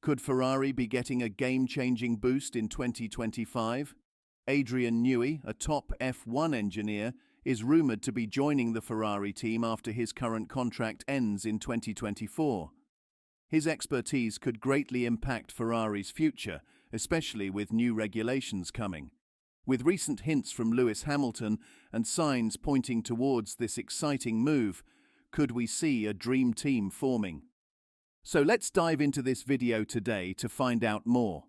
Could Ferrari be getting a game-changing boost in 2025? Adrian Newey, a top F1 engineer, is rumored to be joining the Ferrari team after his current contract ends in 2024. His expertise could greatly impact Ferrari's future, especially with new regulations coming. With recent hints from Lewis Hamilton and signs pointing towards this exciting move, could we see a dream team forming? So let's dive into this video today to find out more.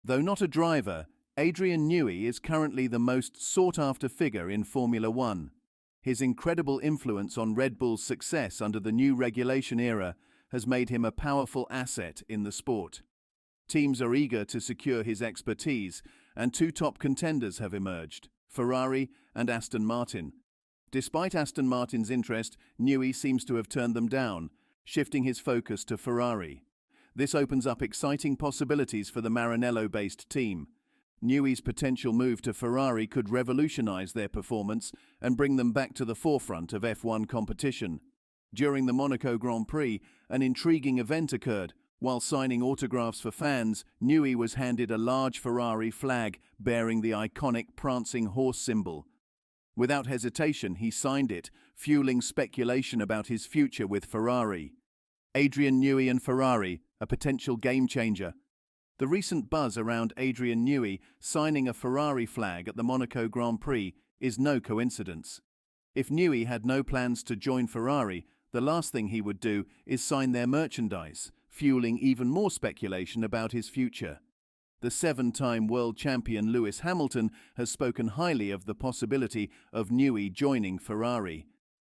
Though not a driver, Adrian Newey is currently the most sought-after figure in Formula One. His incredible influence on Red Bull's success under the new regulation era has made him a powerful asset in the sport. Teams are eager to secure his expertise, and two top contenders have emerged, Ferrari and Aston Martin. Despite Aston Martin's interest, Newey seems to have turned them down, shifting his focus to Ferrari. This opens up exciting possibilities for the Maranello-based team. Newey's potential move to Ferrari could revolutionize their performance and bring them back to the forefront of F1 competition. During the Monaco Grand Prix, an intriguing event occurred. While signing autographs for fans, Newey was handed a large Ferrari flag bearing the iconic prancing horse symbol. Without hesitation, he signed it, fueling speculation about his future with Ferrari. Adrian Newey and Ferrari, a potential game-changer. The recent buzz around Adrian Newey signing a Ferrari flag at the Monaco Grand Prix is no coincidence. If Newey had no plans to join Ferrari, the last thing he would do is sign their merchandise, fueling even more speculation about his future. The seven-time world champion Lewis Hamilton has spoken highly of the possibility of Newey joining Ferrari.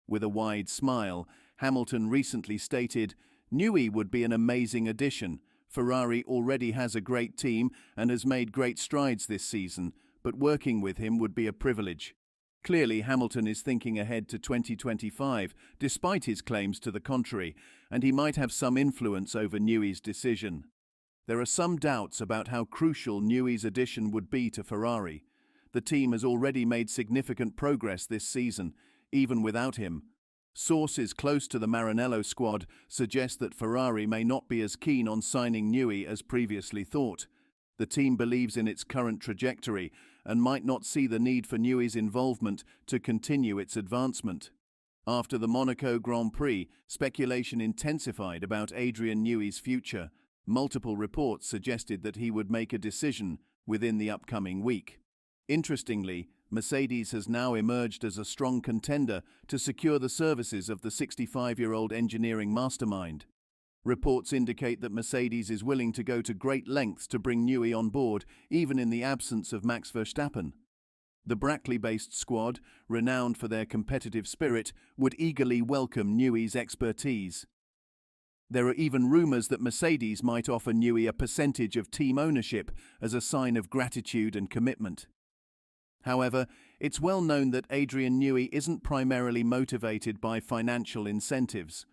With a wide smile, Hamilton recently stated, "Newey would be an amazing addition. Ferrari already has a great team and has made great strides this season, but working with him would be a privilege." Clearly, Hamilton is thinking ahead to 2025, despite his claims to the contrary, and he might have some influence over Newey's decision. There are some doubts about how crucial Newey's addition would be to Ferrari. The team has already made significant progress this season, even without him. Sources close to the Maranello squad suggest that Ferrari may not be as keen on signing Newey as previously thought. The team believes in its current trajectory and might not see the need for Newey's involvement to continue its advancement. After the Monaco Grand Prix, speculation intensified about Adrian Newey's future. Multiple reports suggested that he would make a decision within the upcoming week. Interestingly, Mercedes has now emerged as a strong contender to secure the services of the 65-year-old engineering mastermind. Reports indicate that Mercedes is willing to go to great lengths to bring Newey on board, even in the absence of Max Verstappen. The Brackley-based squad, renowned for their competitive spirit, would eagerly welcome Newey's expertise. There are even rumors that Mercedes might offer Newey a percentage of team ownership as a sign of gratitude and commitment. However, it's well known that Adrian Newey isn't primarily motivated by financial incentives.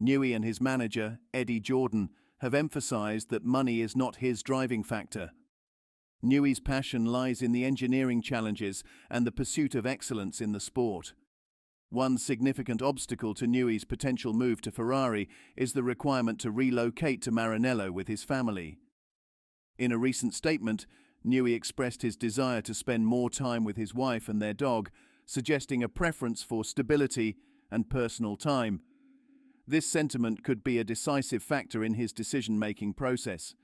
Newey and his manager, Eddie Jordan, have emphasized that money is not his driving factor. Newey's passion lies in the engineering challenges and the pursuit of excellence in the sport. One significant obstacle to Newey's potential move to Ferrari is the requirement to relocate to Maranello with his family. In a recent statement, Newey expressed his desire to spend more time with his wife and their dog, suggesting a preference for stability and personal time. This sentiment could be a decisive factor in his decision-making process.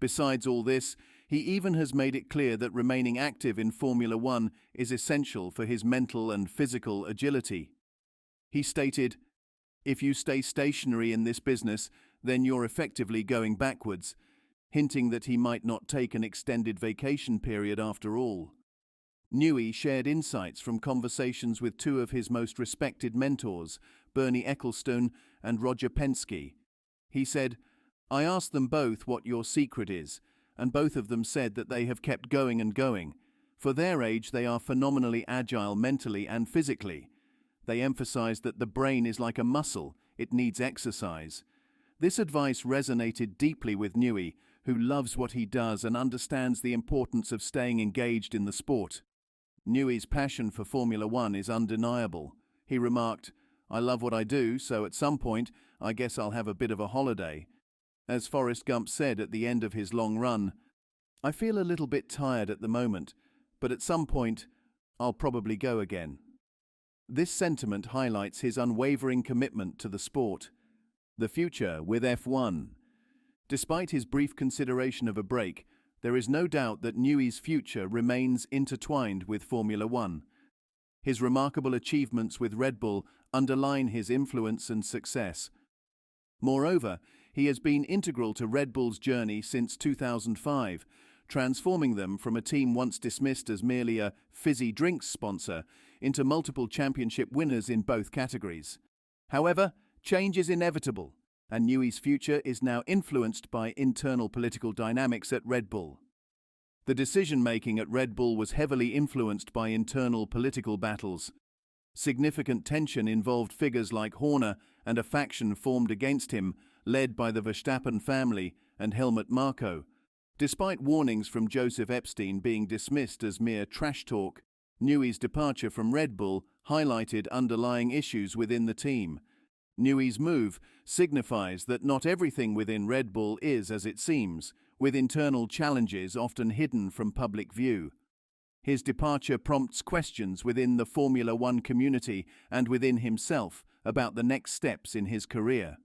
Besides all this, he even has made it clear that remaining active in Formula One is essential for his mental and physical agility. He stated, "If you stay stationary in this business, then you're effectively going backwards," hinting that he might not take an extended vacation period after all. Newey shared insights from conversations with two of his most respected mentors, Bernie Ecclestone and Roger Penske. He said, "I asked them both what your secret is, and both of them said that they have kept going and going. For their age, they are phenomenally agile mentally and physically. They emphasized that the brain is like a muscle, it needs exercise." This advice resonated deeply with Newey, who loves what he does and understands the importance of staying engaged in the sport. Newey's passion for Formula One is undeniable. He remarked, "I love what I do, so at some point, I guess I'll have a bit of a holiday." As Forrest Gump said at the end of his long run, "I feel a little bit tired at the moment, but at some point, I'll probably go again." This sentiment highlights his unwavering commitment to the sport. The future with F1. Despite his brief consideration of a break, there is no doubt that Newey's future remains intertwined with Formula One. His remarkable achievements with Red Bull underline his influence and success. Moreover, he has been integral to Red Bull's journey since 2005, transforming them from a team once dismissed as merely a fizzy drinks sponsor into multiple championship winners in both categories. However, change is inevitable, and Newey's future is now influenced by internal political dynamics at Red Bull. The decision-making at Red Bull was heavily influenced by internal political battles. Significant tension involved figures like Horner and a faction formed against him, led by the Verstappen family and Helmut Marko. Despite warnings from Joseph Epstein being dismissed as mere trash talk, Newey's departure from Red Bull highlighted underlying issues within the team. Newey's move signifies that not everything within Red Bull is as it seems, with internal challenges often hidden from public view. His departure prompts questions within the Formula One community and within himself about the next steps in his career.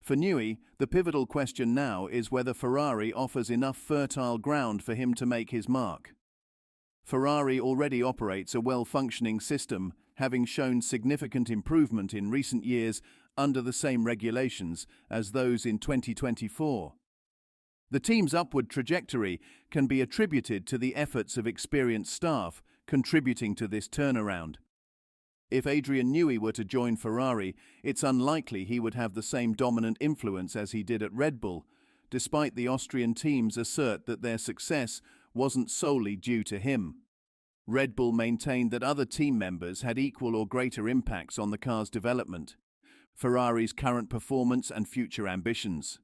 For Newey, the pivotal question now is whether Ferrari offers enough fertile ground for him to make his mark. Ferrari already operates a well-functioning system, having shown significant improvement in recent years under the same regulations as those in 2024. The team's upward trajectory can be attributed to the efforts of experienced staff contributing to this turnaround. If Adrian Newey were to join Ferrari, it's unlikely he would have the same dominant influence as he did at Red Bull, despite the Austrian teams assert that their success wasn't solely due to him. Red Bull maintained that other team members had equal or greater impacts on the car's development, Ferrari's current performance and future ambitions.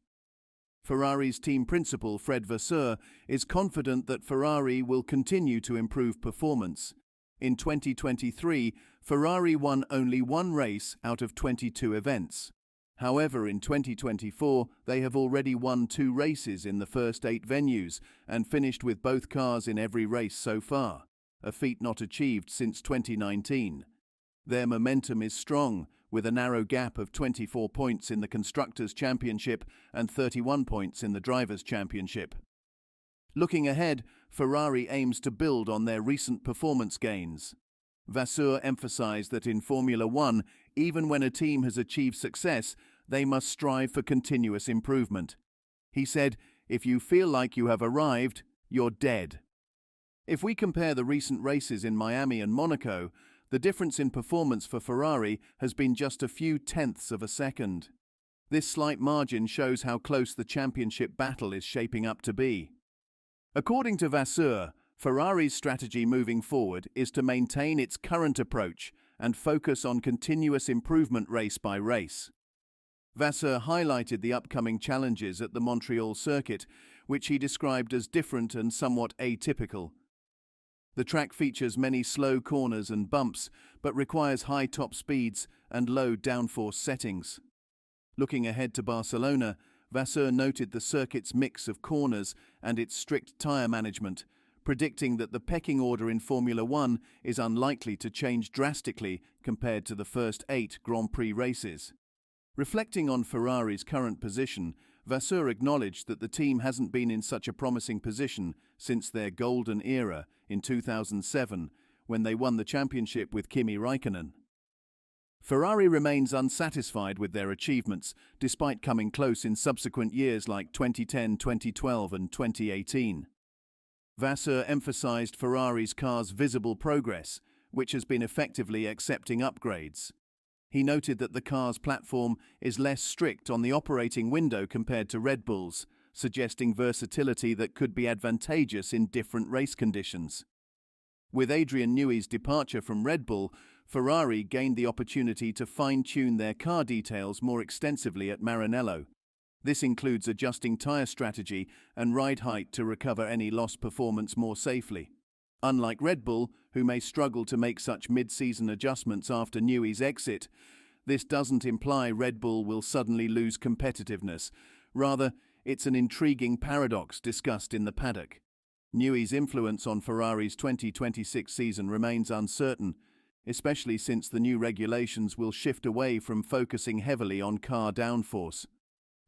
Ferrari's team principal Fred Vasseur is confident that Ferrari will continue to improve performance. In 2023, Ferrari won only one race out of 22 events. However, in 2024, they have already won 2 races in the first 8 venues and finished with both cars in every race so far, a feat not achieved since 2019. Their momentum is strong, with a narrow gap of 24 points in the Constructors' Championship and 31 points in the Drivers' Championship. Looking ahead, Ferrari aims to build on their recent performance gains. Vasseur emphasized that in Formula One, even when a team has achieved success, they must strive for continuous improvement. He said, "If you feel like you have arrived, you're dead." If we compare the recent races in Miami and Monaco, the difference in performance for Ferrari has been just a few tenths of a second. This slight margin shows how close the championship battle is shaping up to be. According to Vasseur, Ferrari's strategy moving forward is to maintain its current approach and focus on continuous improvement race by race. Vasseur highlighted the upcoming challenges at the Montreal circuit, which he described as different and somewhat atypical. The track features many slow corners and bumps, but requires high top speeds and low downforce settings. Looking ahead to Barcelona, Vasseur noted the circuit's mix of corners and its strict tyre management, predicting that the pecking order in Formula One is unlikely to change drastically compared to the first 8 Grand Prix races. Reflecting on Ferrari's current position, Vasseur acknowledged that the team hasn't been in such a promising position since their golden era in 2007, when they won the championship with Kimi Räikkönen. Ferrari remains unsatisfied with their achievements, despite coming close in subsequent years like 2010, 2012 and 2018. Vasseur emphasized Ferrari's car's visible progress, which has been effectively accepting upgrades. He noted that the car's platform is less strict on the operating window compared to Red Bull's, suggesting versatility that could be advantageous in different race conditions. With Adrian Newey's departure from Red Bull, Ferrari gained the opportunity to fine-tune their car details more extensively at Maranello. This includes adjusting tyre strategy and ride height to recover any lost performance more safely. Unlike Red Bull, who may struggle to make such mid-season adjustments after Newey's exit, this doesn't imply Red Bull will suddenly lose competitiveness. Rather, it's an intriguing paradox discussed in the paddock. Newey's influence on Ferrari's 2026 season remains uncertain, especially since the new regulations will shift away from focusing heavily on car downforce.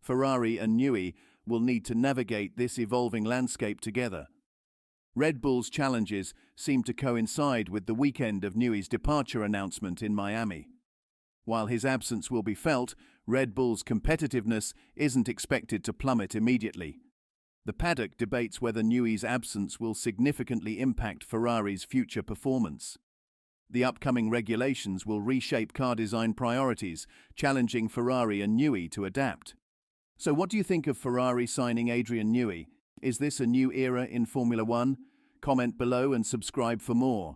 Ferrari and Newey will need to navigate this evolving landscape together. Red Bull's challenges seem to coincide with the weekend of Newey's departure announcement in Miami. While his absence will be felt, Red Bull's competitiveness isn't expected to plummet immediately. The paddock debates whether Newey's absence will significantly impact Ferrari's future performance. The upcoming regulations will reshape car design priorities, challenging Ferrari and Newey to adapt. So what do you think of Ferrari signing Adrian Newey? Is this a new era in Formula One? Comment below and subscribe for more.